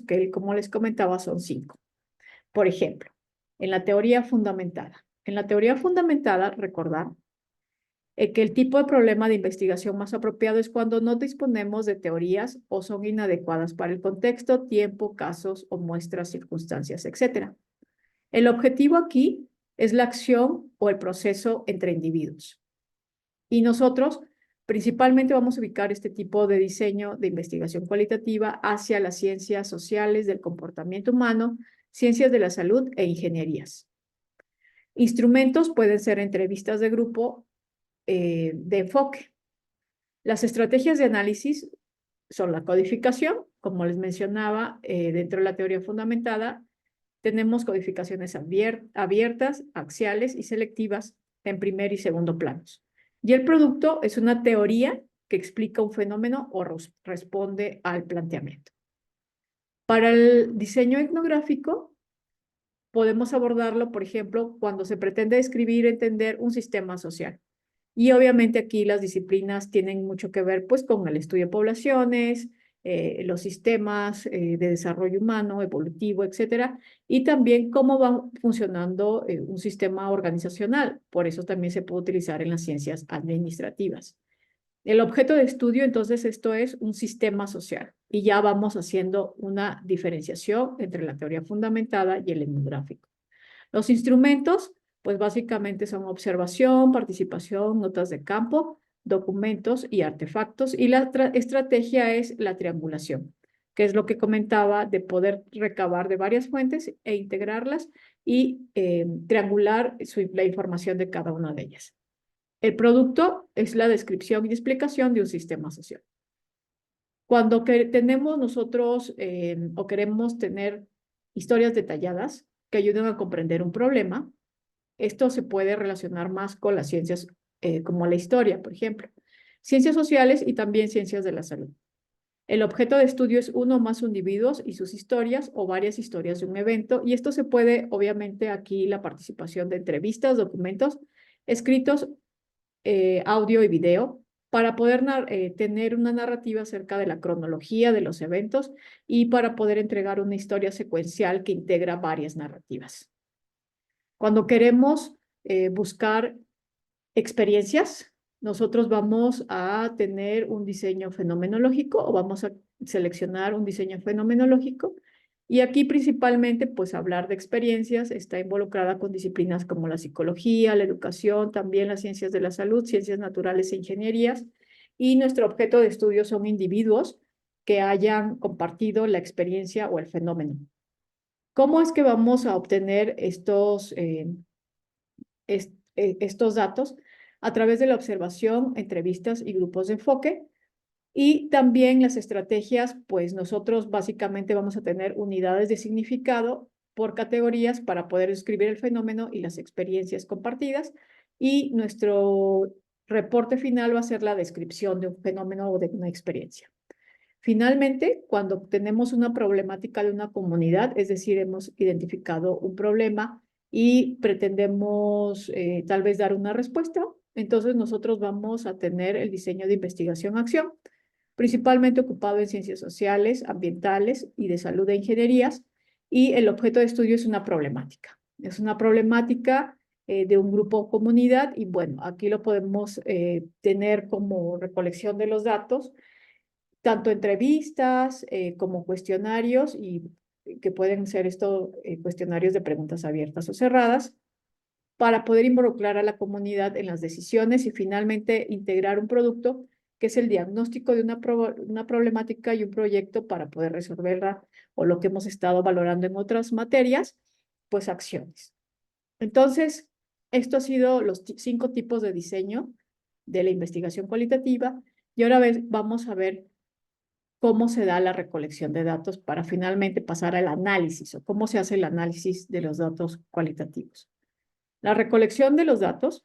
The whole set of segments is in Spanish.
que como les comentaba son 5. Por ejemplo, en la teoría fundamentada. En la teoría fundamentada, recordar que el tipo de problema de investigación más apropiado es cuando no disponemos de teorías o son inadecuadas para el contexto, tiempo, casos o muestras, circunstancias, etc. El objetivo aquí es la acción o el proceso entre individuos. Y nosotros principalmente vamos a ubicar este tipo de diseño de investigación cualitativa hacia las ciencias sociales del comportamiento humano, ciencias de la salud e ingenierías. Instrumentos pueden ser entrevistas de grupo de enfoque. Las estrategias de análisis son la codificación, como les mencionaba, dentro de la teoría fundamentada, tenemos codificaciones abiertas, axiales y selectivas en primer y segundo planos. Y el producto es una teoría que explica un fenómeno o responde al planteamiento. Para el diseño etnográfico, podemos abordarlo, por ejemplo, cuando se pretende describir y entender un sistema social. Y obviamente aquí las disciplinas tienen mucho que ver pues con el estudio de poblaciones, los sistemas de desarrollo humano, evolutivo, etcétera, y también cómo va funcionando un sistema organizacional. Por eso también se puede utilizar en las ciencias administrativas. El objeto de estudio, entonces, esto es un sistema social. Y ya vamos haciendo una diferenciación entre la teoría fundamentada y el etnográfico. Los instrumentos, pues básicamente son observación, participación, notas de campo, documentos y artefactos. Y la estrategia es la triangulación, que es lo que comentaba de poder recabar de varias fuentes e integrarlas y triangular la información de cada una de ellas. El producto es la descripción y explicación de un sistema social. Cuando tenemos nosotros o queremos tener historias detalladas que ayuden a comprender un problema, esto se puede relacionar más con las ciencias como la historia, por ejemplo, ciencias sociales y también ciencias de la salud. El objeto de estudio es uno o más individuos y sus historias o varias historias de un evento, y esto se puede, obviamente, aquí la participación de entrevistas, documentos, escritos, audio y video, para poder tener una narrativa acerca de la cronología de los eventos y para poder entregar una historia secuencial que integra varias narrativas. Cuando queremos buscar experiencias, nosotros vamos a tener un diseño fenomenológico o vamos a seleccionar un diseño fenomenológico. Y aquí principalmente, pues hablar de experiencias está involucrada con disciplinas como la psicología, la educación, también las ciencias de la salud, ciencias naturales e ingenierías. Y nuestro objeto de estudio son individuos que hayan compartido la experiencia o el fenómeno. ¿Cómo es que vamos a obtener estos datos? A través de la observación, entrevistas y grupos de enfoque. Y también las estrategias, pues nosotros básicamente vamos a tener unidades de significado por categorías para poder describir el fenómeno y las experiencias compartidas. Y nuestro reporte final va a ser la descripción de un fenómeno o de una experiencia. Finalmente, cuando tenemos una problemática de una comunidad, es decir, hemos identificado un problema y pretendemos tal vez dar una respuesta, entonces nosotros vamos a tener el diseño de investigación-acción, principalmente ocupado en ciencias sociales, ambientales y de salud e ingenierías, y el objeto de estudio es una problemática. Es una problemática de un grupo o comunidad, y bueno, aquí lo podemos tener como recolección de los datos, tanto entrevistas como cuestionarios, y que pueden ser estos cuestionarios de preguntas abiertas o cerradas, para poder involucrar a la comunidad en las decisiones y finalmente integrar un producto que es el diagnóstico de una problemática y un proyecto para poder resolverla, o lo que hemos estado valorando en otras materias, pues acciones. Entonces, esto ha sido los 5 tipos de diseño de la investigación cualitativa, y ahora vamos a ver cómo se da la recolección de datos para finalmente pasar al análisis, o cómo se hace el análisis de los datos cualitativos. La recolección de los datos,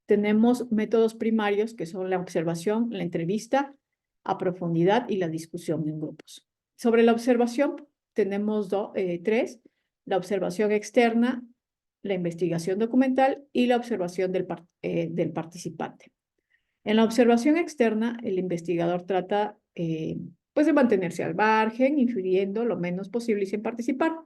tenemos métodos primarios que son la observación, la entrevista a profundidad y la discusión en grupos. Sobre la observación tenemos 3, la observación externa, la investigación documental y la observación del participante. En la observación externa, el investigador trata pues de mantenerse al margen, infiriendo lo menos posible y sin participar.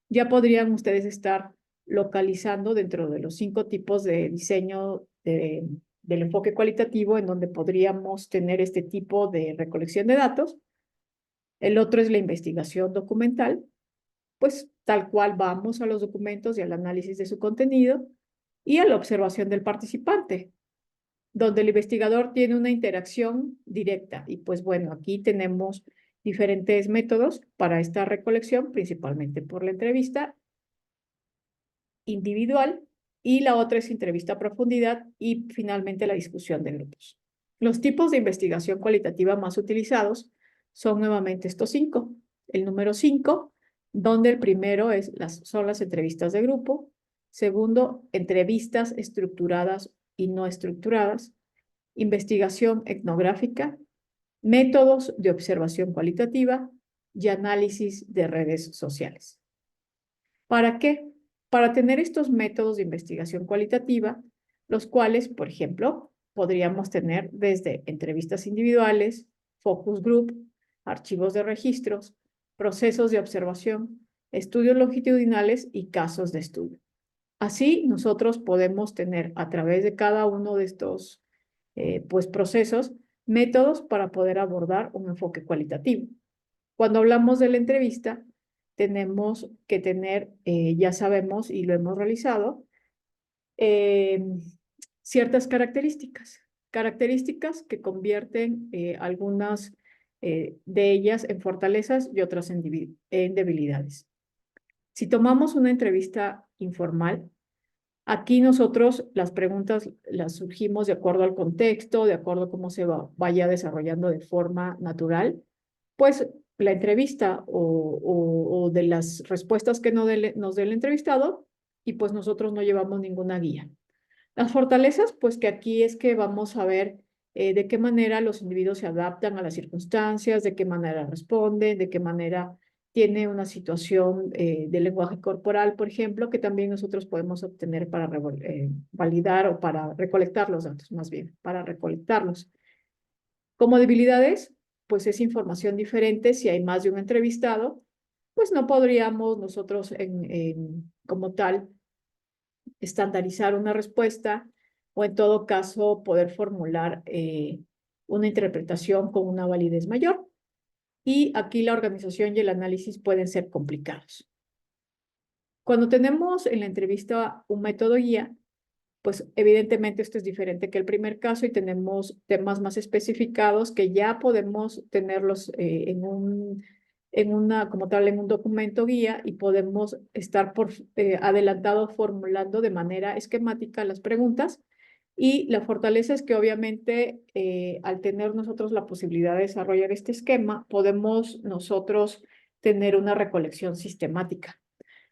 Ya podrían ustedes estar localizando dentro de los 5 tipos de diseño del enfoque cualitativo en donde podríamos tener este tipo de recolección de datos. El otro es la investigación documental, pues tal cual vamos a los documentos y al análisis de su contenido y a la observación del participante, donde el investigador tiene una interacción directa. Y pues bueno, aquí tenemos diferentes métodos para esta recolección, principalmente por la entrevista individual y la otra es entrevista a profundidad y finalmente la discusión de grupos. Los tipos de investigación cualitativa más utilizados son nuevamente estos 5. El número 5, donde el primero son las entrevistas de grupo. Segundo, entrevistas estructuradas y no estructuradas. Investigación etnográfica, métodos de observación cualitativa y análisis de redes sociales. ¿Para qué? Para tener estos métodos de investigación cualitativa, los cuales, por ejemplo, podríamos tener desde entrevistas individuales, focus group, archivos de registros, procesos de observación, estudios longitudinales y casos de estudio. Así, nosotros podemos tener a través de cada uno de estos procesos, métodos para poder abordar un enfoque cualitativo. Cuando hablamos de la entrevista, tenemos que tener, ya sabemos y lo hemos realizado, ciertas características que convierten algunas de ellas en fortalezas y otras en debilidades. Si tomamos una entrevista informal, aquí nosotros las preguntas las surgimos de acuerdo al contexto, de acuerdo a cómo se vaya desarrollando de forma natural, pues la entrevista o de las respuestas que nos dé el entrevistado y pues nosotros no llevamos ninguna guía. Las fortalezas, pues que aquí es que vamos a ver de qué manera los individuos se adaptan a las circunstancias, de qué manera responden, de qué manera tiene una situación de lenguaje corporal, por ejemplo, que también nosotros podemos obtener para validar o para recolectar los datos, más bien, para recolectarlos. Como debilidades, pues es información diferente. Si hay más de un entrevistado, pues no podríamos nosotros como tal estandarizar una respuesta o en todo caso poder formular una interpretación con una validez mayor. Y aquí la organización y el análisis pueden ser complicados. Cuando tenemos en la entrevista un método guía, pues evidentemente esto es diferente que el primer caso y tenemos temas más especificados que ya podemos tenerlos como tal, en un documento guía y podemos estar por adelantado formulando de manera esquemática las preguntas. Y la fortaleza es que obviamente al tener nosotros la posibilidad de desarrollar este esquema, podemos nosotros tener una recolección sistemática.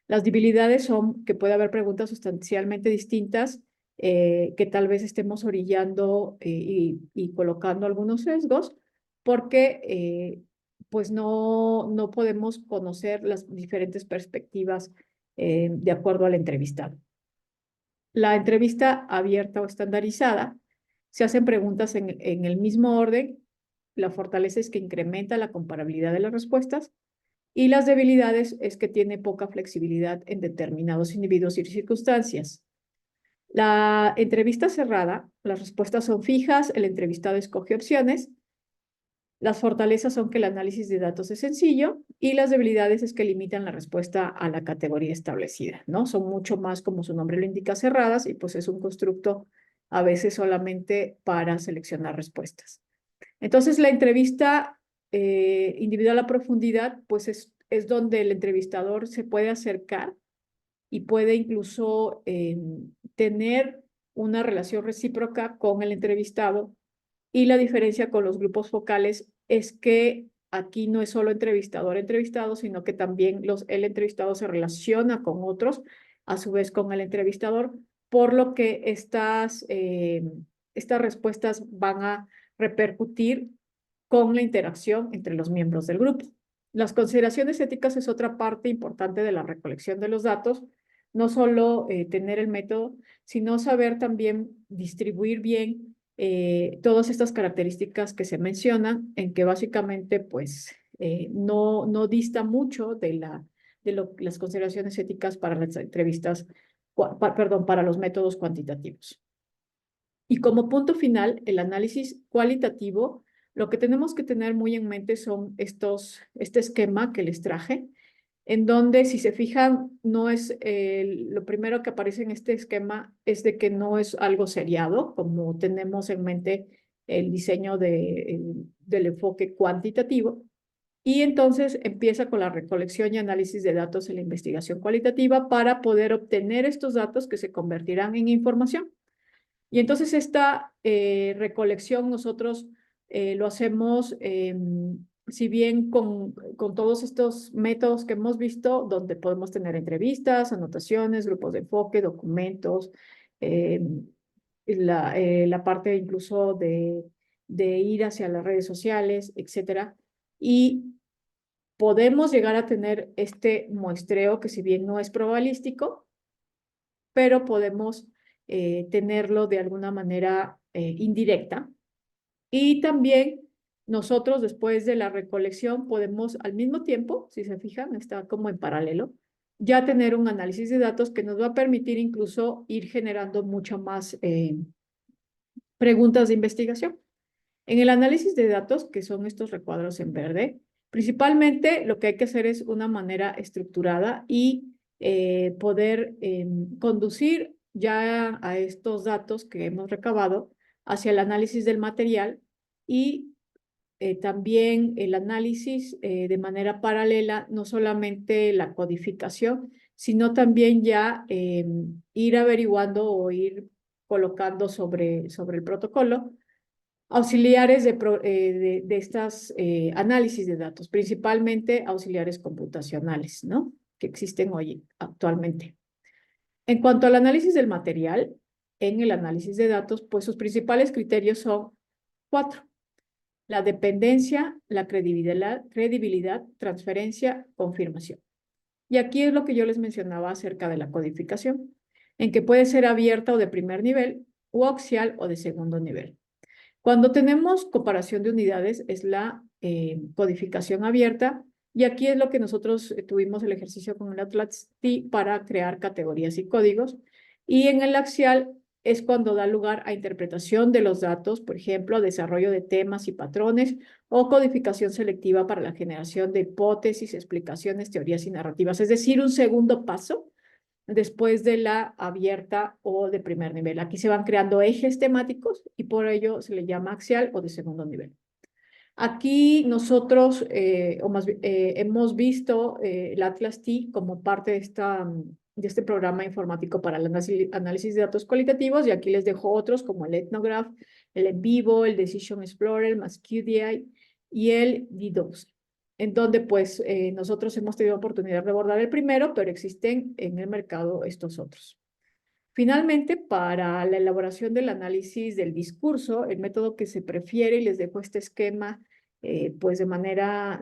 Las debilidades son que puede haber preguntas sustancialmente distintas, que tal vez estemos orillando y colocando algunos sesgos, porque pues no podemos conocer las diferentes perspectivas de acuerdo al entrevistado. La entrevista abierta o estandarizada, se hacen preguntas en el mismo orden. La fortaleza es que incrementa la comparabilidad de las respuestas y las debilidades es que tiene poca flexibilidad en determinados individuos y circunstancias. La entrevista cerrada, las respuestas son fijas, el entrevistado escoge opciones. Las fortalezas son que el análisis de datos es sencillo y las debilidades es que limitan la respuesta a la categoría establecida, ¿no? Son mucho más, como su nombre lo indica, cerradas y pues es un constructo a veces solamente para seleccionar respuestas. Entonces, la entrevista individual a profundidad, pues es donde el entrevistador se puede acercar y puede incluso tener una relación recíproca con el entrevistado. Y la diferencia con los grupos focales es que aquí no es solo entrevistador-entrevistado, sino que también el entrevistado se relaciona con otros, a su vez con el entrevistador, por lo que estas respuestas van a repercutir con la interacción entre los miembros del grupo. Las consideraciones éticas es otra parte importante de la recolección de los datos, no solo tener el método, sino saber también distribuir bien todas estas características que se mencionan, en que básicamente pues no dista mucho de las consideraciones éticas para las entrevistas, perdón, para los métodos cuantitativos. Y como punto final, el análisis cualitativo, lo que tenemos que tener muy en mente son este esquema que les traje, en donde, si se fijan, no es lo primero que aparece en este esquema es de que no es algo seriado, como tenemos en mente el diseño del enfoque cuantitativo. Y entonces empieza con la recolección y análisis de datos en la investigación cualitativa para poder obtener estos datos que se convertirán en información. Y entonces esta recolección nosotros lo hacemos, si bien con todos estos métodos que hemos visto, donde podemos tener entrevistas, anotaciones, grupos de enfoque, documentos, la parte incluso de ir hacia las redes sociales, etcétera. Y podemos llegar a tener este muestreo que, si bien no es probabilístico, pero podemos tenerlo de alguna manera indirecta. Y también nosotros, después de la recolección, podemos al mismo tiempo, si se fijan, está como en paralelo, ya tener un análisis de datos que nos va a permitir incluso ir generando mucho más preguntas de investigación. En el análisis de datos, que son estos recuadros en verde, principalmente lo que hay que hacer es una manera estructurada y poder conducir ya a estos datos que hemos recabado hacia el análisis del material y también el análisis de manera paralela, no solamente la codificación, sino también ya ir averiguando o ir colocando sobre el protocolo auxiliares de estas análisis de datos, principalmente auxiliares computacionales, ¿no? Que existen hoy actualmente. En cuanto al análisis del material, en el análisis de datos, pues sus principales criterios son 4. La dependencia, la credibilidad, transferencia, confirmación. Y aquí es lo que yo les mencionaba acerca de la codificación, en que puede ser abierta o de primer nivel, o axial o de segundo nivel. Cuando tenemos comparación de unidades es la codificación abierta, y aquí es lo que nosotros tuvimos el ejercicio con el Atlas T para crear categorías y códigos. Y en el axial es cuando da lugar a interpretación de los datos, por ejemplo, desarrollo de temas y patrones, o codificación selectiva para la generación de hipótesis, explicaciones, teorías y narrativas. Es decir, un segundo paso después de la abierta o de primer nivel. Aquí se van creando ejes temáticos y por ello se le llama axial o de segundo nivel. Aquí nosotros hemos visto el Atlas T como parte de este programa informático para el análisis de datos cualitativos, y aquí les dejo otros como el Ethnograph, el En Vivo, el Decision Explorer, el MassQDI y el DDoS, en donde pues nosotros hemos tenido oportunidad de abordar el primero, pero existen en el mercado estos otros. Finalmente, para la elaboración del análisis del discurso, el método que se prefiere, y les dejo este esquema, pues de manera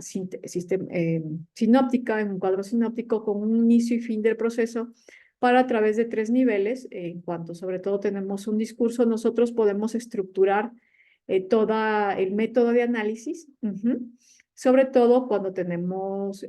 sinóptica, en un cuadro sinóptico con un inicio y fin del proceso, para a través de 3 niveles, en cuanto sobre todo tenemos un discurso, nosotros podemos estructurar todo el método de análisis, sobre todo cuando tenemos